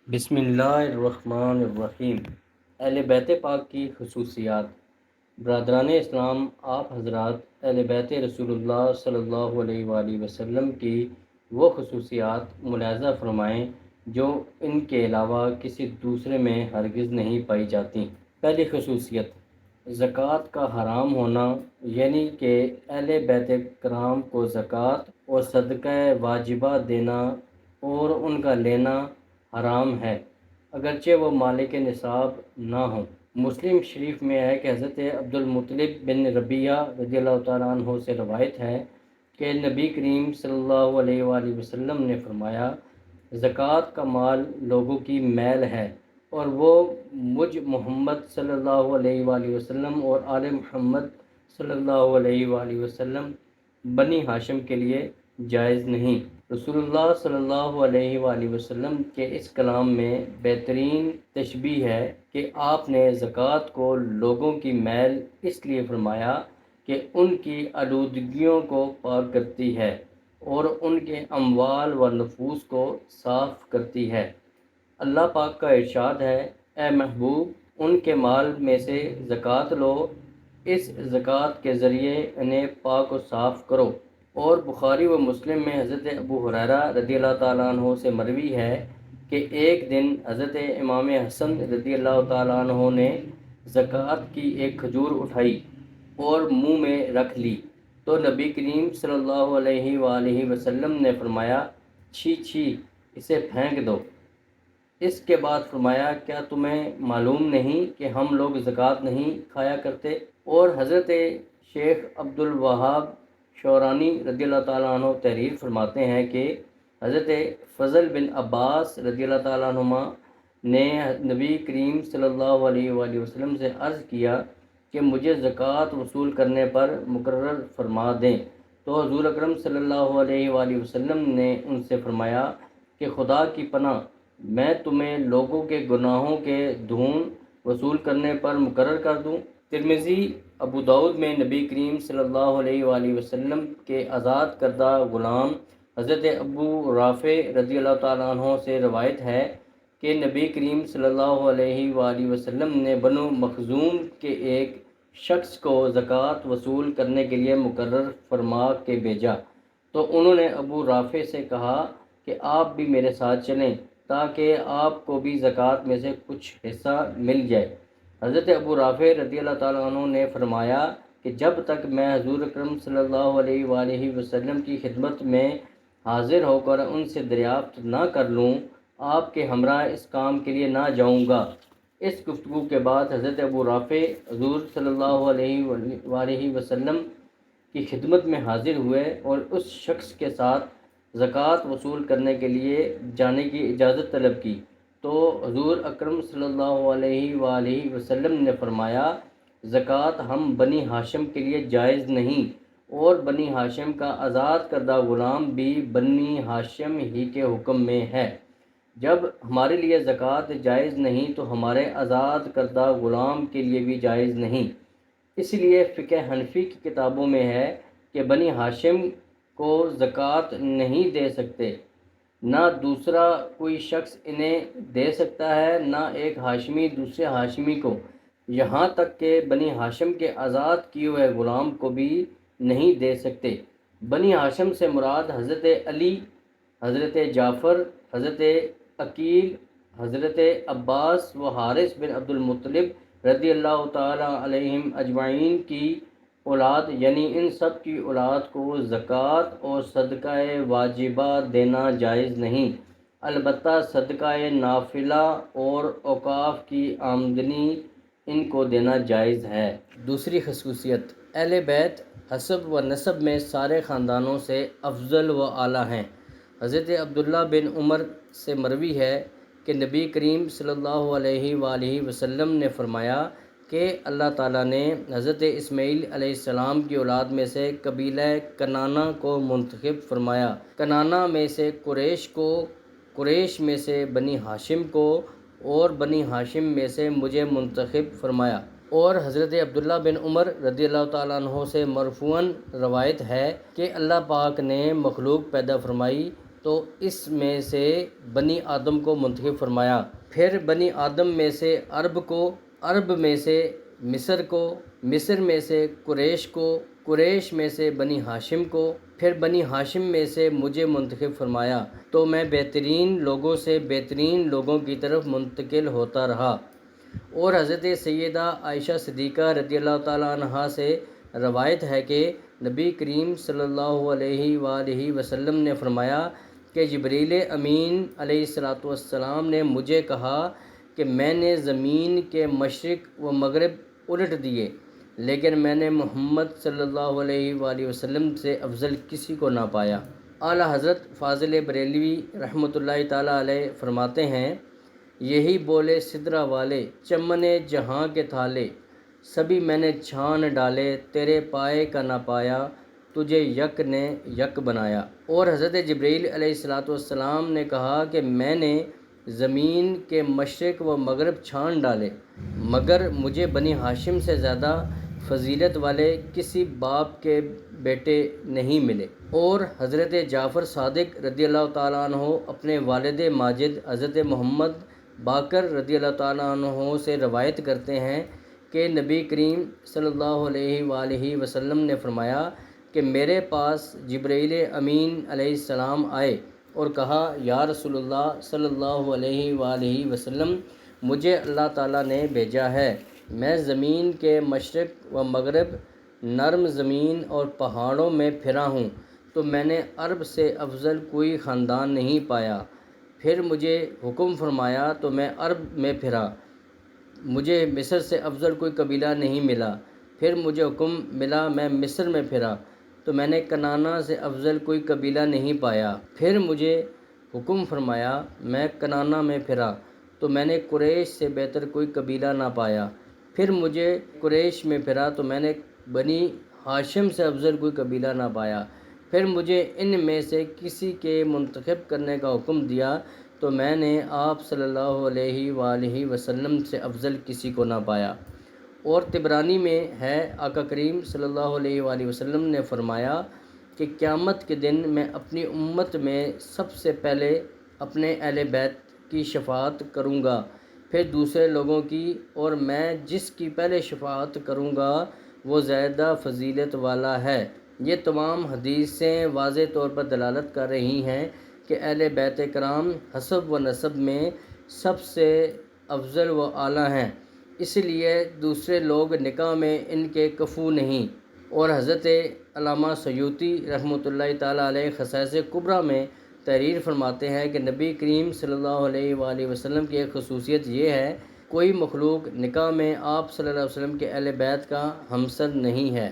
بسم اللہ الرحمن الرحیم۔ اہل بیت پاک کی خصوصیات۔ برادران اسلام، آپ حضرات اہل بیت رسول اللہ صلی اللہ علیہ وآلہ وسلم کی وہ خصوصیات ملاحظہ فرمائیں جو ان کے علاوہ کسی دوسرے میں ہرگز نہیں پائی جاتی۔ پہلی خصوصیت، زکوٰۃ کا حرام ہونا، یعنی کہ اہل بیت کرام کو زکوٰۃ اور صدقہ واجبہ دینا اور ان کا لینا حرام ہے، اگرچہ وہ مالک نصاب نہ ہوں۔ مسلم شریف میں ہے کہ حضرت عبد المطلب بن ربیعہ رضی اللہ تعالیٰ عنہ سے روایت ہے کہ نبی کریم صلی اللہ علیہ وآلہ وسلم نے فرمایا، زکوٰۃ کا مال لوگوں کی میل ہے اور وہ مجھ محمد صلی اللہ علیہ وآلہ وسلم اور آل محمد صلی اللہ علیہ وآلہ وسلم بنی ہاشم کے لیے جائز نہیں۔ رسول اللہ صلی اللہ علیہ وآلہ وسلم کے اس کلام میں بہترین تشبیہ ہے کہ آپ نے زکوٰۃ کو لوگوں کی میل اس لیے فرمایا کہ ان کی آلودگیوں کو پاک کرتی ہے اور ان کے اموال و نفوس کو صاف کرتی ہے۔ اللہ پاک کا ارشاد ہے، اے محبوب، ان کے مال میں سے زکوٰۃ لو، اس زکوٰۃ کے ذریعے انہیں پاک و صاف کرو۔ اور بخاری و مسلم میں حضرت ابو ہریرہ رضی اللہ تعالیٰ عنہ سے مروی ہے کہ ایک دن حضرت امام حسن رضی اللہ تعالیٰ عنہ نے زکوٰۃ کی ایک کھجور اٹھائی اور منہ میں رکھ لی تو نبی کریم صلی اللہ علیہ وآلہ وسلم نے فرمایا، چھی چھی، اسے پھینک دو۔ اس کے بعد فرمایا، کیا تمہیں معلوم نہیں کہ ہم لوگ زکوٰۃ نہیں کھایا کرتے؟ اور حضرت شیخ عبد الوہاب شعرانی رضی اللہ تعالیٰ عنہ تحریر فرماتے ہیں کہ حضرت فضل بن عباس رضی اللہ تعالیٰ عنہما نے نبی کریم صلی اللہ علیہ وآلہ وسلم سے عرض کیا کہ مجھے زکوٰۃ وصول کرنے پر مقرر فرما دیں، تو حضور اکرم صلی اللہ علیہ وآلہ وسلم نے ان سے فرمایا کہ خدا کی پناہ، میں تمہیں لوگوں کے گناہوں کے دھون وصول کرنے پر مقرر کر دوں۔ ترمذی، ابو داؤد میں نبی کریم صلی اللہ علیہ وآلہ وسلم کے آزاد کردہ غلام حضرت ابو رافع رضی اللہ تعالیٰ عنہ سے روایت ہے کہ نبی کریم صلی اللہ علیہ وآلہ وسلم نے بنو مخزوم کے ایک شخص کو زکوٰۃ وصول کرنے کے لیے مقرر فرما کے بھیجا، تو انہوں نے ابو رافع سے کہا کہ آپ بھی میرے ساتھ چلیں تاکہ آپ کو بھی زکوٰۃ میں سے کچھ حصہ مل جائے۔ حضرت ابو رافع رضی اللہ تعالیٰ عنہ نے فرمایا کہ جب تک میں حضور اکرم صلی اللہ علیہ وآلہ وسلم کی خدمت میں حاضر ہو کر ان سے دریافت نہ کر لوں، آپ کے ہمراہ اس کام کے لیے نہ جاؤں گا۔ اس گفتگو کے بعد حضرت ابو رافع حضور صلی اللہ علیہ وآلہ وسلم کی خدمت میں حاضر ہوئے اور اس شخص کے ساتھ زکوٰۃ وصول کرنے کے لیے جانے کی اجازت طلب کی، تو حضور اکرم صلی اللہ علیہ وآلہ وسلم نے فرمایا، زکوٰۃ ہم بنی ہاشم کے لیے جائز نہیں، اور بنی ہاشم کا آزاد کردہ غلام بھی بنی ہاشم ہی کے حکم میں ہے۔ جب ہمارے لیے زکوٰۃ جائز نہیں تو ہمارے آزاد کردہ غلام کے لیے بھی جائز نہیں۔ اس لیے فقہ حنفی کی کتابوں میں ہے کہ بنی ہاشم کو زکوٰۃ نہیں دے سکتے، نہ دوسرا کوئی شخص انہیں دے سکتا ہے، نہ ایک ہاشمی دوسرے ہاشمی کو، یہاں تک کہ بنی ہاشم کے آزاد کیے ہوئے غلام کو بھی نہیں دے سکتے۔ بنی ہاشم سے مراد حضرت علی، حضرت جعفر، حضرت عقیل، حضرت عباس و حارث بن عبد المطلب رضی اللہ تعالی علیہم اجمعین کی اولاد، یعنی ان سب کی اولاد کو زکوٰۃ اور صدقہ واجبہ دینا جائز نہیں، البتہ صدقہ نافلہ اور اوقاف کی آمدنی ان کو دینا جائز ہے۔ دوسری خصوصیت، اہل بیت حسب و نسب میں سارے خاندانوں سے افضل و اعلیٰ ہیں۔ حضرت عبداللہ بن عمر سے مروی ہے کہ نبی کریم صلی اللہ علیہ وآلہ وسلم نے فرمایا کہ اللہ تعالیٰ نے حضرت اسماعیل علیہ السلام کی اولاد میں سے قبیلہ کنانہ کو منتخب فرمایا، کنانہ میں سے قریش کو، قریش میں سے بنی ہاشم کو، اور بنی ہاشم میں سے مجھے منتخب فرمایا۔ اور حضرت عبداللہ بن عمر رضی اللہ تعالیٰ عنہ سے مرفوعاً روایت ہے کہ اللہ پاک نے مخلوق پیدا فرمائی تو اس میں سے بنی آدم کو منتخب فرمایا، پھر بنی آدم میں سے عرب کو، عرب میں سے مصر کو، مصر میں سے قریش کو، قریش میں سے بنی ہاشم کو، پھر بنی ہاشم میں سے مجھے منتخب فرمایا، تو میں بہترین لوگوں سے بہترین لوگوں کی طرف منتقل ہوتا رہا۔ اور حضرت سیدہ عائشہ صدیقہ رضی اللہ تعالیٰ عنہا سے روایت ہے کہ نبی کریم صلی اللہ علیہ وآلہ وسلم نے فرمایا کہ جبریل امین علیہ السلام نے مجھے کہا کہ میں نے زمین کے مشرق و مغرب الٹ دیے، لیکن میں نے محمد صلی اللہ علیہ وآلہ وسلم سے افضل کسی کو نہ پایا۔ اعلیٰ حضرت فاضل بریلوی رحمۃ اللہ تعالیٰ علیہ فرماتے ہیں، یہی بولے سدرہ والے چمن جہاں کے تھالے، سبھی میں نے چھان ڈالے، تیرے پائے کا نہ پایا، تجھے یک نے یک بنایا۔ اور حضرت جبریل علیہ السلام نے کہا کہ میں نے زمین کے مشرق و مغرب چھان ڈالے، مگر مجھے بنی ہاشم سے زیادہ فضیلت والے کسی باپ کے بیٹے نہیں ملے۔ اور حضرت جعفر صادق رضی اللہ تعالیٰ عنہ اپنے والد ماجد حضرت محمد باقر رضی اللہ تعالیٰ عنہ سے روایت کرتے ہیں کہ نبی کریم صلی اللہ علیہ وآلہ وسلم نے فرمایا کہ میرے پاس جبرائیل امین علیہ السلام آئے اور کہا، یا رسول اللہ صلی اللہ علیہ وآلہ وسلم، مجھے اللہ تعالیٰ نے بھیجا ہے، میں زمین کے مشرق و مغرب، نرم زمین اور پہاڑوں میں پھرا ہوں، تو میں نے عرب سے افضل کوئی خاندان نہیں پایا۔ پھر مجھے حکم فرمایا تو میں عرب میں پھرا، مجھے مصر سے افضل کوئی قبیلہ نہیں ملا۔ پھر مجھے حکم ملا، میں مصر میں پھرا تو میں نے کنانہ سے افضل کوئی قبیلہ نہیں پایا۔ پھر مجھے حکم فرمایا، میں کنانہ میں پھرا تو میں نے قریش سے بہتر کوئی قبیلہ نہ پایا۔ پھر مجھے قریش میں پھرا تو میں نے بنی ہاشم سے افضل کوئی قبیلہ نہ پایا۔ پھر مجھے ان میں سے کسی کے منتخب کرنے کا حکم دیا تو میں نے آپ صلی اللہ علیہ وآلہ وسلم سے افضل کسی کو نہ پایا۔ اور طبرانی میں ہے، آقا کریم صلی اللہ علیہ وآلہ وسلم نے فرمایا کہ قیامت کے دن میں اپنی امت میں سب سے پہلے اپنے اہل بیت کی شفاعت کروں گا، پھر دوسرے لوگوں کی، اور میں جس کی پہلے شفاعت کروں گا وہ زیادہ فضیلت والا ہے۔ یہ تمام حدیثیں واضح طور پر دلالت کر رہی ہیں کہ اہل بیت کرام حسب و نسب میں سب سے افضل و اعلیٰ ہیں، اس لیے دوسرے لوگ نکاح میں ان کے کفو نہیں۔ اور حضرت علامہ سیوطی رحمۃ اللہ تعالیٰ علیہ خصائص کبریٰ میں تحریر فرماتے ہیں کہ نبی کریم صلی اللہ علیہ وآلہ وسلم کی ایک خصوصیت یہ ہے، کوئی مخلوق نکاح میں آپ صلی اللہ علیہ وسلم کے اہل بیت کا ہمسر نہیں ہے۔